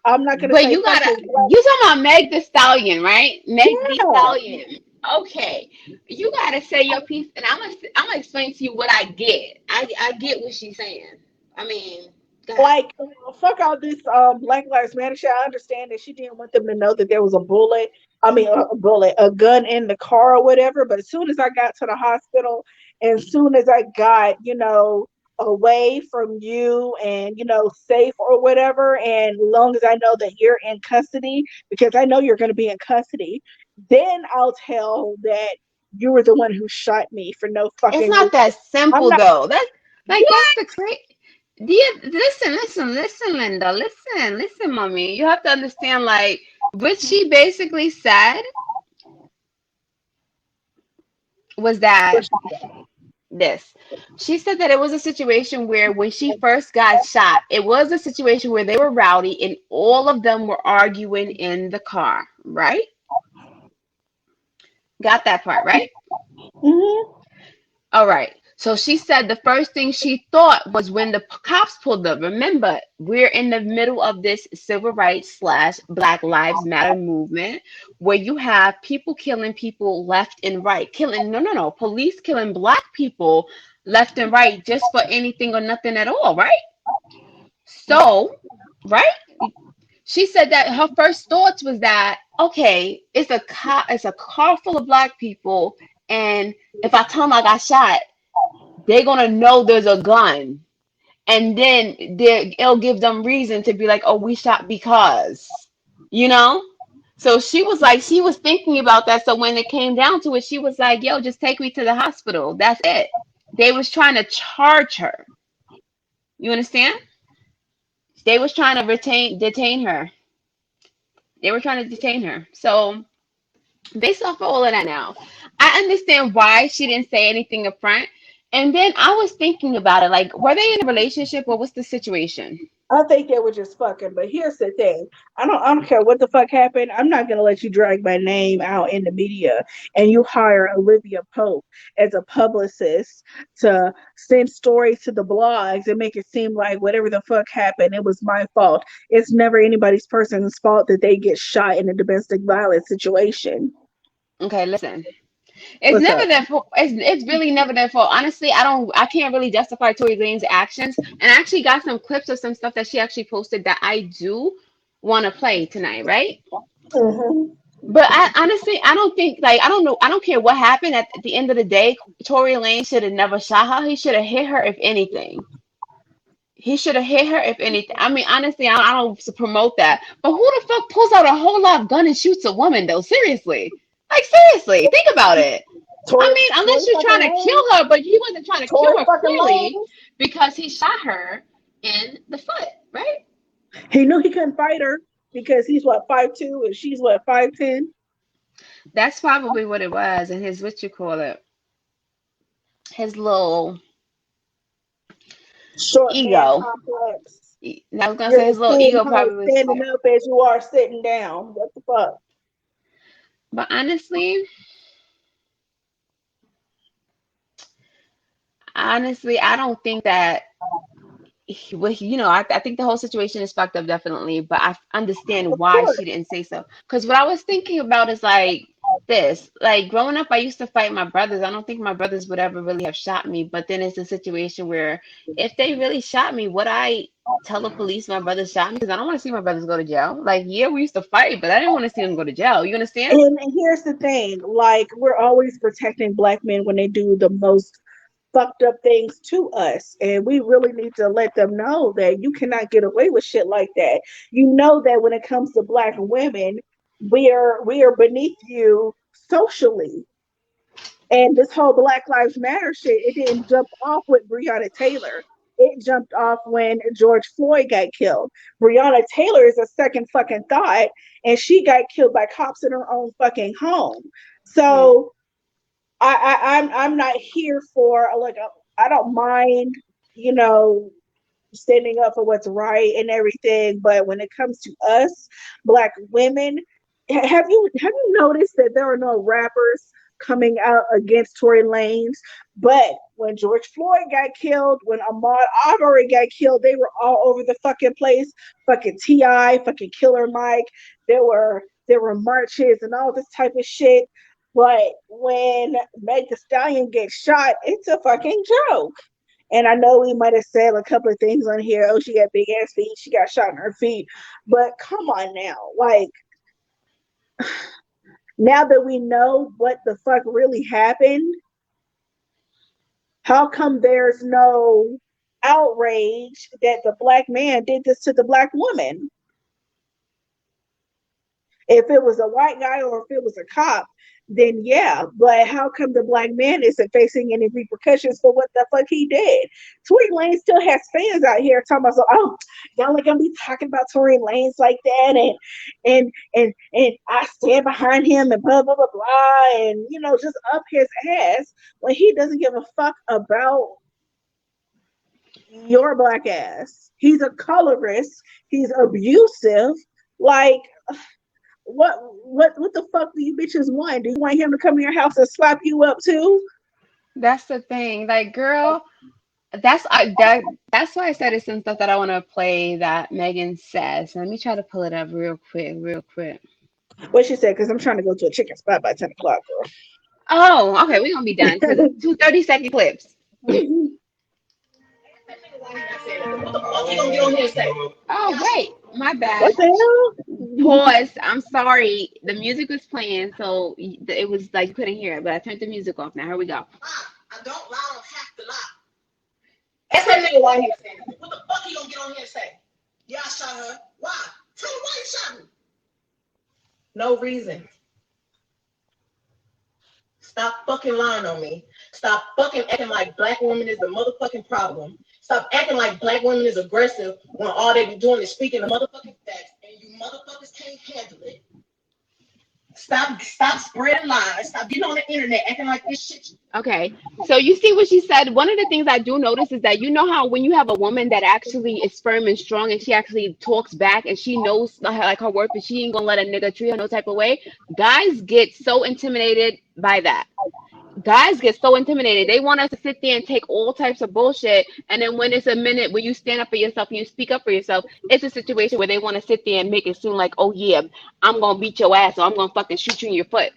I'm not going to But say you fuck gotta, this. you talking about Meg the Stallion, right? Meg the Yeah, Stallion. Okay, you gotta say your piece, and I'm gonna explain to you what I get. I get what she's saying. I mean, God. like fuck all this Black Lives Matter shit. I understand that she didn't want them to know that there was a bullet. I mean, a bullet, a gun in the car or whatever. But as soon as I got to the hospital, and as soon as I got, away from you and safe or whatever, and as long as I know that you're in custody, because I know you're going to be in custody, then I'll tell that you were the one who shot me for no It's fucking not reason. that I'm simple not. though. That's What? the crazy. Yeah, listen, Linda, listen, mommy. You have to understand, like, what she basically said was that this. She said that it was a situation where when she first got shot, it was a situation where they were rowdy and all of them were arguing in the car, right? Got that part, right? Mhm. All right. So she said the first thing she thought was when the cops pulled up. Remember, we're in the middle of this civil rights slash Black Lives Matter movement where you have people killing people left and right. Killing, no, no, no. Police killing black people left and right just for anything or nothing at all, right? So, right? She said that her first thoughts was that, okay, it's a car full of black people, and if I tell them I got shot, they're gonna know there's a gun, and then it'll give them reason to be like, oh, we shot because, you know. So she was thinking about that. So when it came down to it, she was like, yo, just take me to the hospital. That's it. They was trying to charge her. You understand? They was trying to detain her. They were trying to detain her. So based off of all of that now, I understand why she didn't say anything up front. And then I was thinking about it, like, were they in a relationship or what's the situation? I think they were just fucking. But here's the thing: I don't care what the fuck happened. I'm not gonna let you drag my name out in the media, and you hire Olivia Pope as a publicist to send stories to the blogs and make it seem like whatever the fuck happened, it was my fault. It's never anybody's person's fault that they get shot in a domestic violence situation. Okay, listen. It's What's never up? their fault. It's really never their fault. Honestly, I can't really justify Tory Lane's actions. And I actually got some clips of some stuff that she actually posted that I do want to play tonight, right? Hmm. But I honestly, I don't think, like, I don't know, I don't care what happened at the end of the day. Tory Lane should have never shot her. He should have hit her if anything. He should have hit her if anything. I mean, honestly, I don't promote that. But who the fuck pulls out a whole live gun and shoots a woman though? Seriously. Like, seriously, think about it. I mean, Tory unless you're fucking trying to Lane. kill her, but he wasn't trying to Tory kill her fucking clearly Lane. because he shot her in the foot, right? He knew he couldn't fight her because he's what 5'2" and she's what 5'10". That's probably what it was. And his, what you call it, his little Short man ego. complex. I was gonna You're say the his little same ego height probably was. standing up as you are sitting down. What the fuck? But honestly, I don't think that well, I think the whole situation is fucked up, definitely, but I understand Of why course. she didn't say so. Because what I was thinking about is like this. Like growing up, I used to fight my brothers. I don't think my brothers would ever really have shot me. But then it's a situation where if they really shot me, would I tell the police my brother shot me? Because I don't want to see my brothers go to jail. Like, yeah, we used to fight, but I didn't want to see them go to jail. You understand? And here's the thing, like we're always protecting black men when they do the most fucked up things to us. And we really need to let them know that you cannot get away with shit like that. You know that when it comes to black women, we are beneath you socially. And this whole Black Lives Matter shit, it didn't jump off with Breonna Taylor. It jumped off when George Floyd got killed. Breonna Taylor is a second fucking thought, and she got killed by cops in her own fucking home. Mm. So I'm not here for like I don't mind, you know, standing up for what's right and everything. But when it comes to us, black women, have you noticed that there are no rappers coming out against Tory Lanez? But when George Floyd got killed, when Ahmaud Arbery got killed, they were all over the fucking place. Fucking Ti, fucking Killer Mike. There were marches and all this type of shit. But when Meg the Stallion gets shot, it's a fucking joke. And I know we might have said a couple of things on here. Oh, she got big ass feet. She got shot in her feet. But come on now. Like, now that we know what the fuck really happened, how come there's no outrage that the black man did this to the black woman? If it was a white guy or if it was a cop, then yeah. But how come the black man isn't facing any repercussions for what the fuck he did? Tory Lane still has fans out here talking about, so, oh, y'all are gonna be talking about Tory Lanez like that, and I stand behind him and blah blah blah blah, and just up his ass when he doesn't give a fuck about your black ass. He's a colorist. He's abusive. Like, what the fuck do you bitches want? Do you want him to come to your house and slap you up too? That's the thing. Like, girl, that's why I said it's some stuff that I want to play that Megan says. Let me try to pull it up real quick, real quick. What she said, because I'm trying to go to a chicken spot by 10 o'clock, Oh, okay, we're gonna be done because girl. it's 2 30-second clips. Oh, wait, my What bad. the hell? Pause. I'm sorry. The music was playing, so it was like you couldn't hear it, but I turned the music off. Now here we go. I don't lie, I don't have to lie. That's that nigga right here saying that. What the fuck he gonna get on here and say? Yeah, I shot her. Why? Tell him why you shot me. No reason. Stop fucking lying on me. Stop fucking acting like black women is the motherfucking problem. Stop acting like black women is aggressive when all they be doing is speaking the motherfucking facts and you motherfuckers can't handle it. Stop spreading lies. Stop getting on the internet acting like this shit. Okay. So you see what she said? One of the things I do notice is that you know how when you have a woman that actually is firm and strong and she actually talks back and she knows like her worth and she ain't gonna let a nigga treat her no type of way, guys get so intimidated by that. Guys get so intimidated. They want us to sit there and take all types of bullshit. And then when it's a minute when you stand up for yourself and you speak up for yourself, it's a situation where they want to sit there and make it seem like, oh yeah, I'm gonna beat your ass or I'm gonna fucking shoot you in your foot.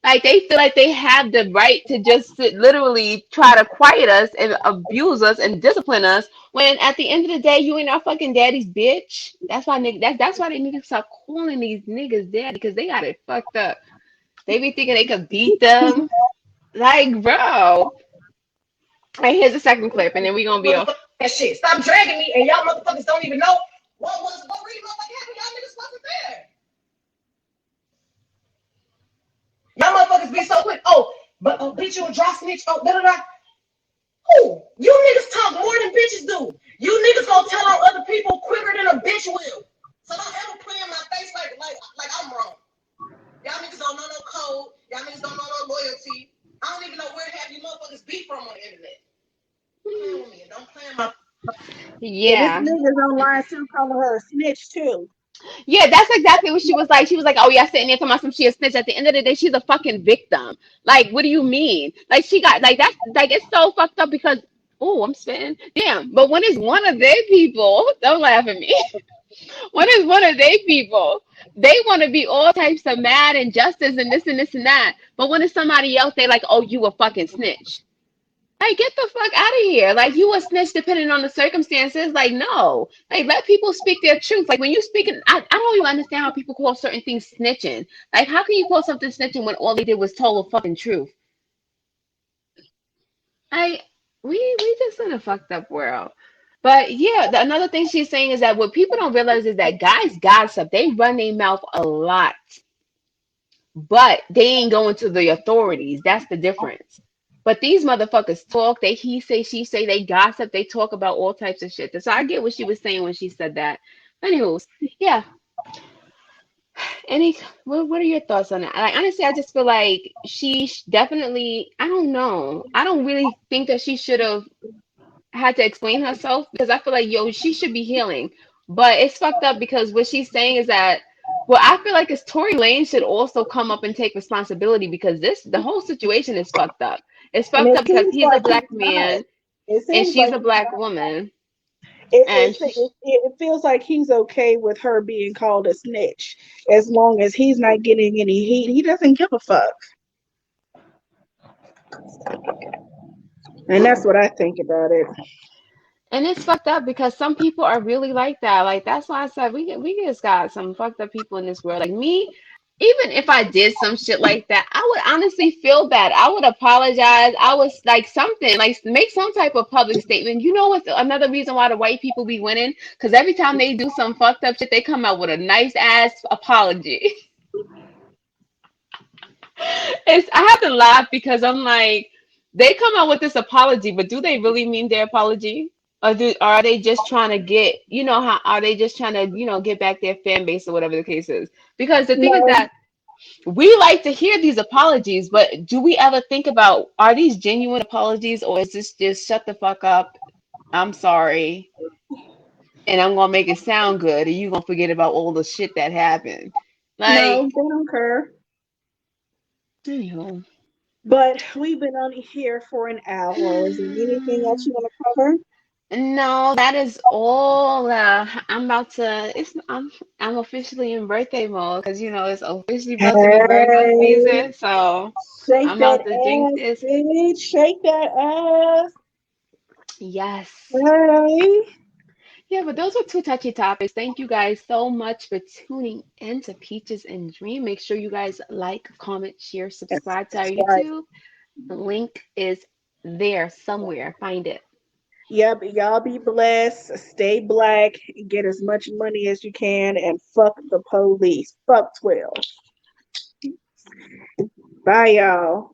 Like they feel like they have the right to just sit, literally try to quiet us and abuse us and discipline us. When at the end of the day, you ain't our fucking daddy's bitch. That's why that's why they need to stop calling these niggas daddy because they got it fucked up. They be thinking they could beat them. Like, bro. Right, here's the second clip, and then we gonna be off. That shit. Stop dragging me, and y'all motherfuckers don't even know what really motherfucking happened. Y'all niggas wasn't there. Y'all motherfuckers be so quick. Oh, but bitch, you a dry snitch. Oh, da da da. Oh, you niggas talk more than bitches do. You niggas gonna tell on other people quicker than a bitch will. So don't ever play in my face like I'm wrong. Y'all niggas don't know no code. Y'all niggas don't know no loyalty. I don't even know where half you motherfuckers be from on the internet. Play with me. Don't play in my. Yeah. And this niggas online still calling her a snitch too. Yeah, that's exactly what she was like. She was like, oh, yeah, sitting there talking about some she a snitch. At the end of the day, she's a fucking victim. Like, what do you mean? Like, she got, like, that's, like, it's so fucked up because, oh, I'm spitting. Damn. But when it's one of their people, don't laugh at me. When it's one of their people, they want to be all types of mad and justice and this and this and that. But when it's somebody else, they like, oh, you a fucking snitch. Like, get the fuck out of here. Like, you a snitch depending on the circumstances. Like, no. Like, let people speak their truth. Like, when you speak, I don't even understand how people call certain things snitching. Like, how can you call something snitching when all they did was tell the fucking truth? I we just in a fucked up world. But yeah, another thing she's saying is that what people don't realize is that guys gossip. They run their mouth a lot, but they ain't going to the authorities. That's the difference. But these motherfuckers talk. They he say, she say. They gossip. They talk about all types of shit. So I get what she was saying when she said that. Anywho, yeah. Any what are your thoughts on that? Like honestly, I just feel like definitely. I don't know. I don't really think that she should have had to explain herself because I feel like yo, she should be healing. But it's fucked up because what she's saying is that well, I feel like it's Tory Lane should also come up and take responsibility because the whole situation is fucked up. It's And fucked it up because seems he's a like he's black not. man It and seems she's like a he's black not. woman It, and it feels like he's okay with her being called a snitch as long as he's not getting any heat. He doesn't give a fuck. And that's what I think about it. it's fucked up because some people are really like that. Like that's why I said we just got some fucked up people in this world. Like me, even if I did some shit like that, I would honestly feel bad. I would apologize. I was like something, like make some type of public statement. You know what's another reason why the white people be winning? Because every time they do some fucked up shit, they come out with a nice ass apology. I have to laugh because I'm like, they come out with this apology, but do they really mean their apology? Or are they just trying to get, how are they just trying to, get back their fan base or whatever the case is? Because the thing is No, that we like to hear these apologies, but do we ever think about are these genuine apologies or is this just shut the fuck up? I'm sorry, and I'm gonna make it sound good, and you gonna forget about all the shit that happened. no, Like, they don't care. anywho. But we've been on here for an hour. Is there anything else you want to cover? No, that is all. I'm about to. I'm officially in birthday mode because it's officially about to be Virgo Hey, season. So shake I'm that about to drink ass, this. bitch. Shake that ass. Yes. Hey. Yeah, but those were two touchy topics. Thank you guys so much for tuning in to Peaches and Dream. Make sure you guys like, comment, share, subscribe to our That's right. YouTube. The link is there somewhere. Find it. Yep, y'all be blessed. Stay black. Get as much money as you can, and fuck the police. Fuck 12. Bye, y'all.